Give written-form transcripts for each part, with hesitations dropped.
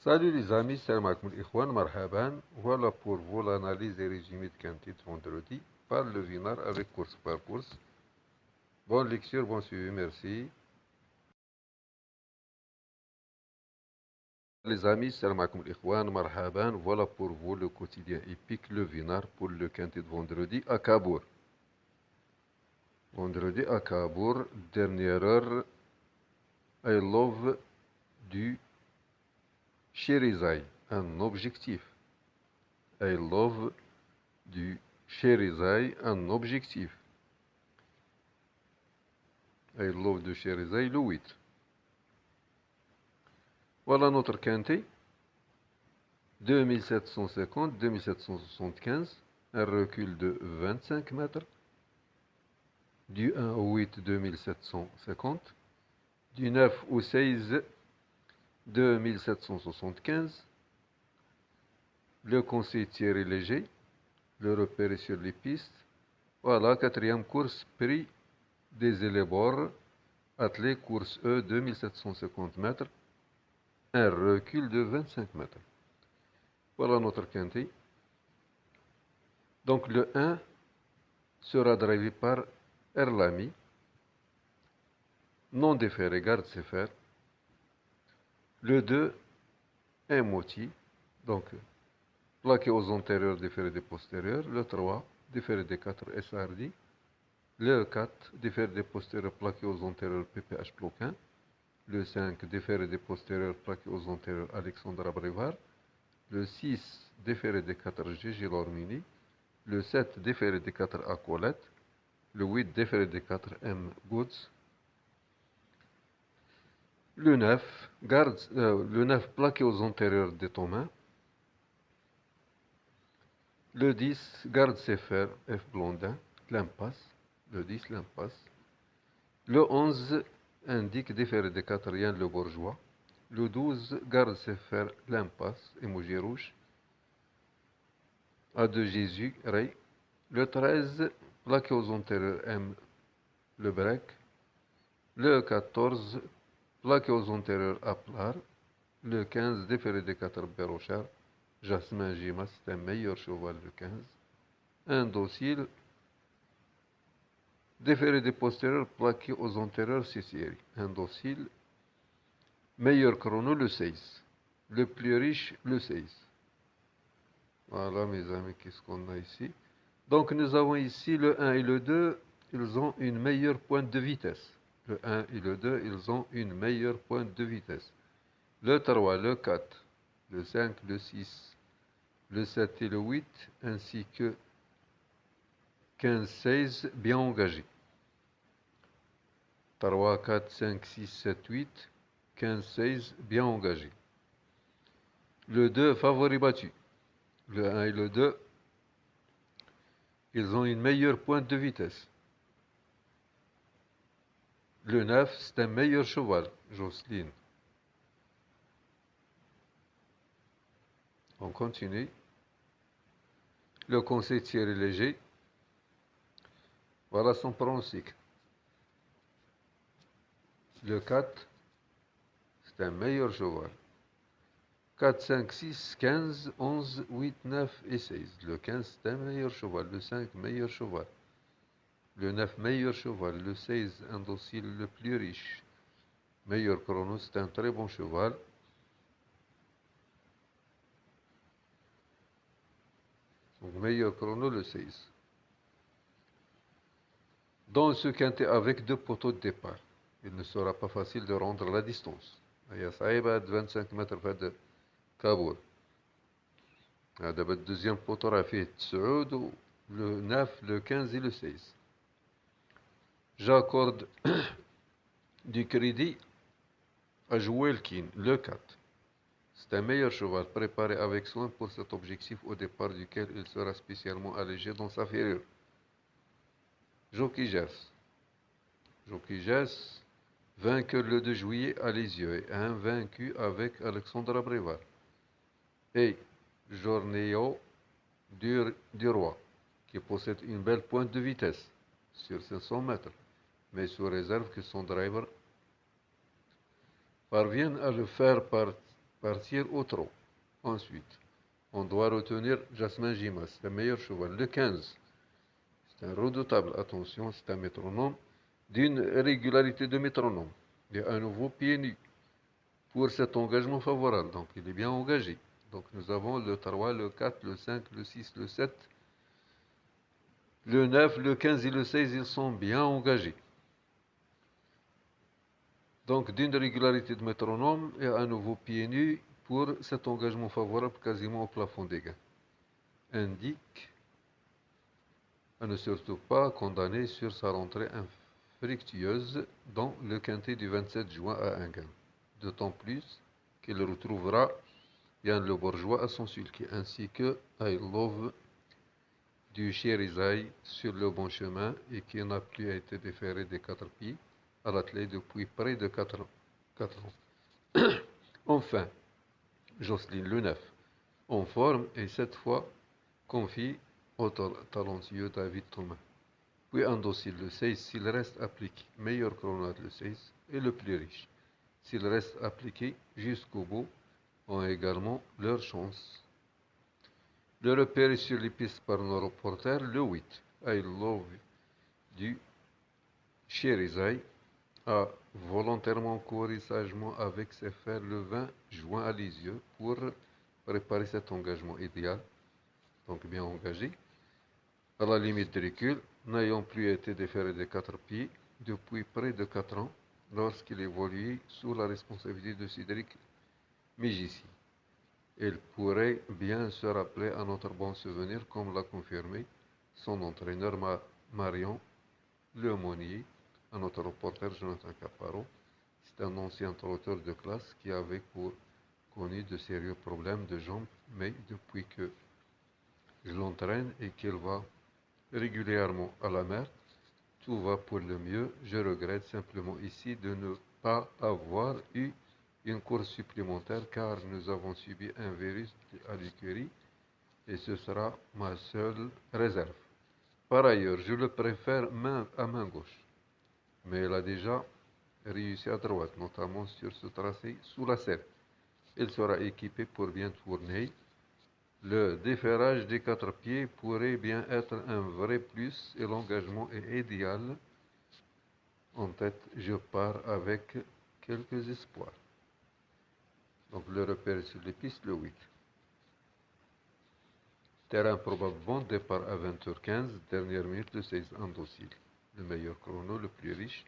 Salut les amis, salam alaikum ikhwan, marhaban. Voilà pour vous l'analyse des résumés de quantité vendredi par le Vinar avec course par course. Bonne lecture, bon suivi, merci. Les amis, salam alaikum ikhwan, marhaban. Voilà pour vous le quotidien épique, le Vinar pour le quantité de vendredi à Cabourg. Vendredi à Cabourg, dernière heure, I love du Sherizai, un objectif. I love du Sherizai, un objectif. I love de Sherizai, le 8. Voilà notre quintet. 2750, 2775, un recul de 25 mètres. Du 1 au 8, 2750. Du 9 au 16, 2775. Le conseil tiré léger. Le repérer sur les pistes. Voilà, quatrième course, prix des élébores. Attelé, course E, 2750 mètres. Un recul de 25 mètres. Voilà notre quintet. Donc le 1 sera drivé par Erlami. Non déféré, garde ses fers. Le 2 est Moti. Donc plaqué aux antérieurs, déféré des postérieurs. Le 3, déféré des 4, SRD. Le 4, déféré des postérieurs, plaqué aux antérieurs, PPH Ploquin. Le 5, déféré des postérieurs, plaqué aux antérieurs, Alexandra Brevard. Le 6, déféré des 4, Gigi Lormini. Le 7, déféré des 4, Aqualette. Le 8, déféré des 4, M. Goods. Le 9, le 9 plaqué aux antérieurs des Thomas. Le 10, garde ses fers, F. Blondin, l'impasse. Le 10, l'impasse. Le 11, indique déféré des 4 Yann le bourgeois. Le 12, garde ses fers, l'impasse, émoji rouge. A2 Jésus, Ray. Le 13, plaqué aux antérieurs, M. Le break. Le 14, plaqué aux antérieurs, Aplar. Le 15, déféré des 4 Bérochard. Jasmin Gima, c'est un meilleur cheval, le 15. Un docile. Déféré des postérieurs, plaqué aux antérieurs, c'est série. Un docile. Meilleur chrono, le 16. Le plus riche, le 16. Voilà, mes amis, qu'est-ce qu'on a ici? Donc, nous avons ici le 1 et le 2. Ils ont une meilleure pointe de vitesse. Le 1 et le 2, ils ont une meilleure pointe de vitesse. Le 3, le 4, le 5, le 6, le 7 et le 8, ainsi que 15, 16, bien engagés. 3, 4, 5, 6, 7, 8, 15, 16, bien engagés. Le 2, favori battu. Le 1 et le 2, ils ont une meilleure pointe de vitesse. Le 9, c'est un meilleur cheval, Jocelyne. On continue. Le conseil tiré léger. Voilà son pronostic. Le 4, c'est un meilleur cheval. 4, 5, 6, 15, 11, 8, 9 et 16. Le 15, c'est un meilleur cheval. Le 5, meilleur cheval. Le 9, meilleur cheval. Le 16, un docile le plus riche. Meilleur chrono, c'est un très bon cheval. Donc, meilleur chrono, le 16. Dans ce quintet avec deux poteaux de départ, il ne sera pas facile de rendre la distance. Il y a صعيبة 25 متر في هذا كابور. دابا الدوزيام بوتو راه فيه 9 le 9, le 15 et le 16. J'accorde du crédit à jouer le 4. C'est un meilleur cheval préparé avec soin pour cet objectif au départ duquel il sera spécialement allégé dans sa ferrure. Jockey Jess. Jockey Jess, vainqueur le 2 juillet à Lisieux et invaincu avec Alexandra Brevard. Et Jorneo du Roi, qui possède une belle pointe de vitesse sur 500 mètres, mais sous réserve que son driver parvienne à le faire partir au trot. Ensuite, on doit retenir Jasmin Gimas, c'est le meilleur cheval. Le 15, c'est un redoutable, attention, c'est un métronome d'une régularité de métronome. Il est à nouveau pieds nus pour cet engagement favorable, donc il est bien engagé. Donc nous avons le 3, le 4, le 5, le 6, le 7, le 9, le 15 et le 16, ils sont bien engagés. Donc d'une régularité de métronome et à nouveau pieds nus pour cet engagement favorable quasiment au plafond des gains. Indique à ne surtout pas condamner sur sa rentrée infructueuse dans le quintet du 27 juin à Enghien. D'autant plus qu'il retrouvera Yann Le Bourgeois à son sulky, ainsi que I Love du Chérizaï sur le bon chemin et qui n'a plus été déféré des 4 pieds à l'athlète depuis près de 4 ans. Enfin, Jocelyne Le Neuf, en forme et cette fois confie au talentueux David Thomas. Puis un dossier le 16 s'il reste appliqué, meilleur chronomètre le 16 et le plus riche. S'il reste appliqué jusqu'au bout, ont également leur chance. Le repéré sur les pistes par nos reporters, le 8, I Love du Chérizaï, a volontairement couru sagement avec ses fers le 20 juin à Lisieux pour préparer cet engagement idéal, donc bien engagé, à la limite de recul, n'ayant plus été déféré des 4 pieds depuis près de 4 ans, lorsqu'il évoluait sous la responsabilité de Cédric Mégissi. Il pourrait bien se rappeler à notre bon souvenir, comme l'a confirmé son entraîneur Marion Lemonnier, à notre reporter Jonathan Caparo. C'est un ancien trotteur de classe qui avait connu de sérieux problèmes de jambes, mais depuis que je l'entraîne et qu'il va régulièrement à la mer, tout va pour le mieux. Je regrette simplement ici de ne pas avoir eu une course supplémentaire car nous avons subi un virus à l'écurie et ce sera ma seule réserve. Par ailleurs, je le préfère à main gauche, mais il a déjà réussi à droite, notamment sur ce tracé sous la selle. Il sera équipé pour bien tourner. Le déferrage des 4 pieds pourrait bien être un vrai plus et l'engagement est idéal. En tête, je pars avec quelques espoirs. Donc le repère sur les pistes, le 8. Terrain probable, bon départ à 20h15, dernière minute, le 16 indocile. Le meilleur chrono, le plus riche.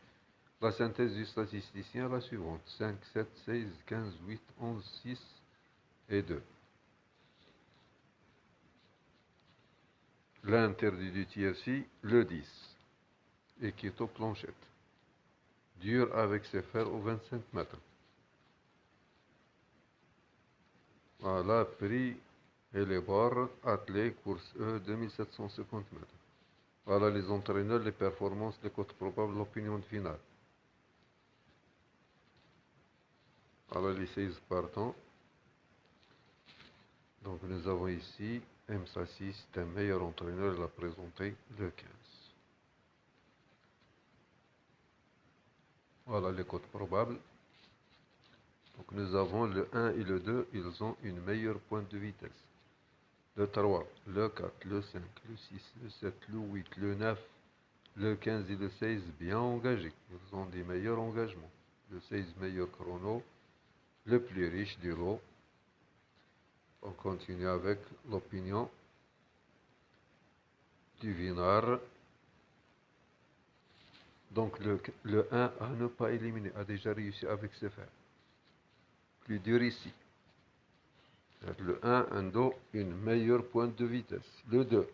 La synthèse du statisticien, la suivante. 5, 7, 16, 15, 8, 11, 6 et 2. L'interdit du tiercy, le 10. Et qui est aux planchettes. Dur avec ses fers aux 25 mètres. Voilà, prix et les barres, attelés, course E, 2750 mètres. Voilà les entraîneurs, les performances, les cotes probables, l'opinion de finale. Voilà les 16 partants. Donc nous avons ici M. Sassi, c'est un meilleur entraîneur, il a présenté le 15. Voilà les cotes probables. Donc nous avons le 1 et le 2, ils ont une meilleure pointe de vitesse. Le 3, le 4, le 5, le 6, le 7, le 8, le 9, le 15 et le 16 bien engagés. Ils ont des meilleurs engagements. Le 16 meilleur chrono, le plus riche du lot. On continue avec l'opinion du Vinard. Donc le 1 à ne pas éliminer a déjà réussi avec ses fers. Plus dur ici. Le 1, un dos, une meilleure pointe de vitesse. Le 2,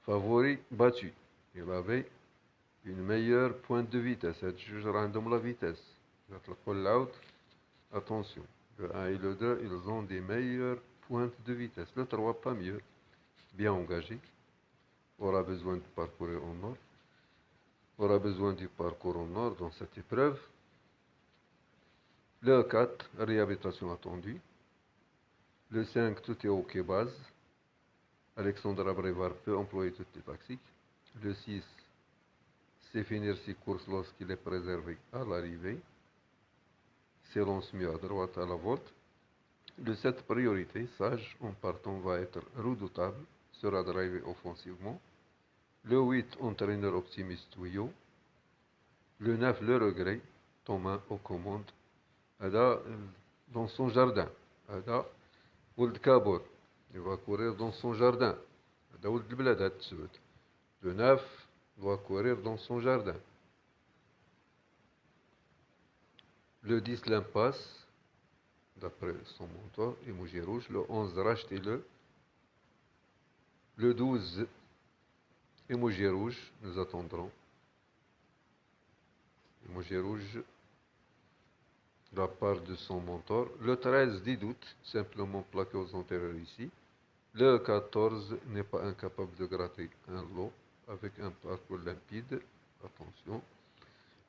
favori battu. Il avait une meilleure pointe de vitesse. C'est juste random la vitesse. Le call out, attention. Le 1 et le 2, ils ont des meilleures pointes de vitesse. Le 3, pas mieux. Bien engagé. Aura besoin de parcourir en nord. Aura besoin du parcours en nord dans cette épreuve. Le 4, réhabilitation attendue. Le 5, tout est OK base. Alexandre Abrevard peut employer toutes les tactiques. Le 6, c'est finir ses courses lorsqu'il est préservé à l'arrivée. S'élance mieux à droite à la volte. Le 7, priorité, sage, en partant va être redoutable, sera drivé offensivement. Le 8, entraîneur optimiste, Wio. Le 9, le regret, Thomas aux commandes. Ada, dans son jardin. Ada, Old Kabor. Il va courir dans son jardin. Ada, Old Bladat, le 9 doit courir dans son jardin. Le 10, l'impasse, d'après son mentor, emoji rouge. Le 11, rachetez-le. Le 12, emoji rouge, nous attendrons. Emoji rouge, de la part de son mentor. Le 13, 10 doutes, simplement plaqué aux antérieurs ici. Le 14 n'est pas incapable de gratter un lot avec un parcours limpide. Attention.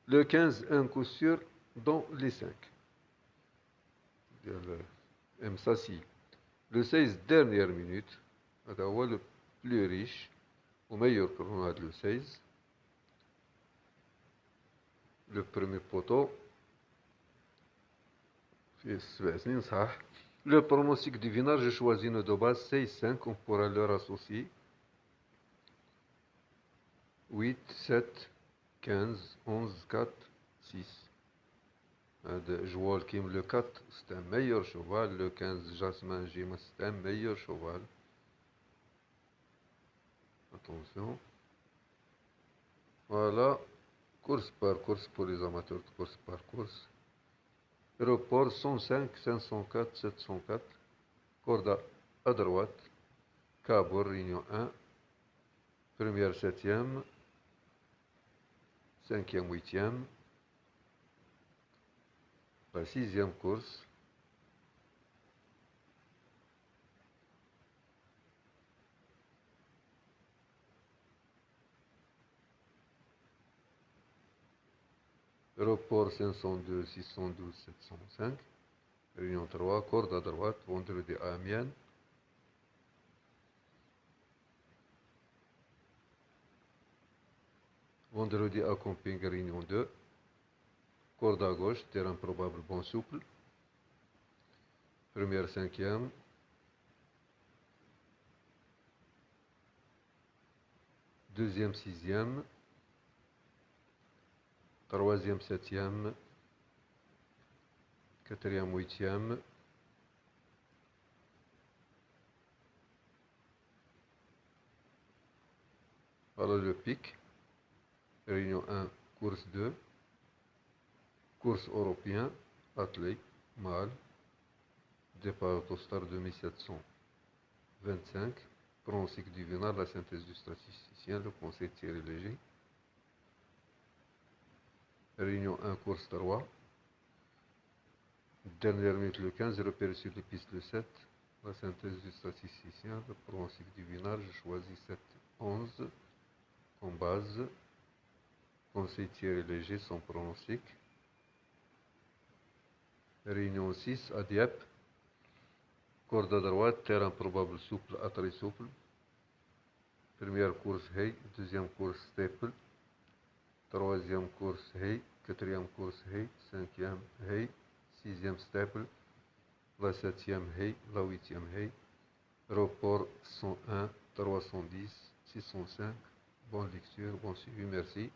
Le 15, un coup sûr dans les 5. M. Sassi. Le 16, dernière minute. Le plus riche, au meilleur chrono le 16. Le premier poteau. Le pronostic divinal, je choisis une de base 6-5, on pourra leur associer. 8, 7, 15, 11, 4, 6. Joual Kim, le 4, c'est un meilleur cheval. Le 15, Jasmin Jim, c'est un meilleur cheval. Attention. Voilà. Course par course pour les amateurs de course par course. Report 105, 504, 704. Corde à droite. Cabor, Réunion 1. Première, 7e. 5e, 8e. La 6e course. Report 502, 612, 705. Réunion 3, corde à droite, vendredi à Amiens. Vendredi à Camping, Réunion 2. Corde à gauche, terrain probable, bon souple. Première, 5e. Deuxième, 6e. Troisième, 7e. Quatrième, 8e. Voilà le pic. Réunion 1, course 2. Course européen, athlète, mâle. Départ Autostar 2725. Pronostic divinal, la synthèse du statisticien, le conseil Thierry Léger. Réunion 1, course 3. Dernière minute le 15, repéré sur les pistes le 7. La synthèse du statisticien, le pronostic divinal, je choisis 7, 11 en base. Conseil Thierry Léger, son pronostic. Réunion 6, à Dieppe. Corde à droite, terrain probable souple à très souple. Première course Hay, deuxième course Staple. Troisième course Hay, quatrième course Hay, cinquième Hay, sixième Staple. La septième Hay, la huitième Hay. Report 101, 310, 605. Bonne lecture, bon suivi, merci.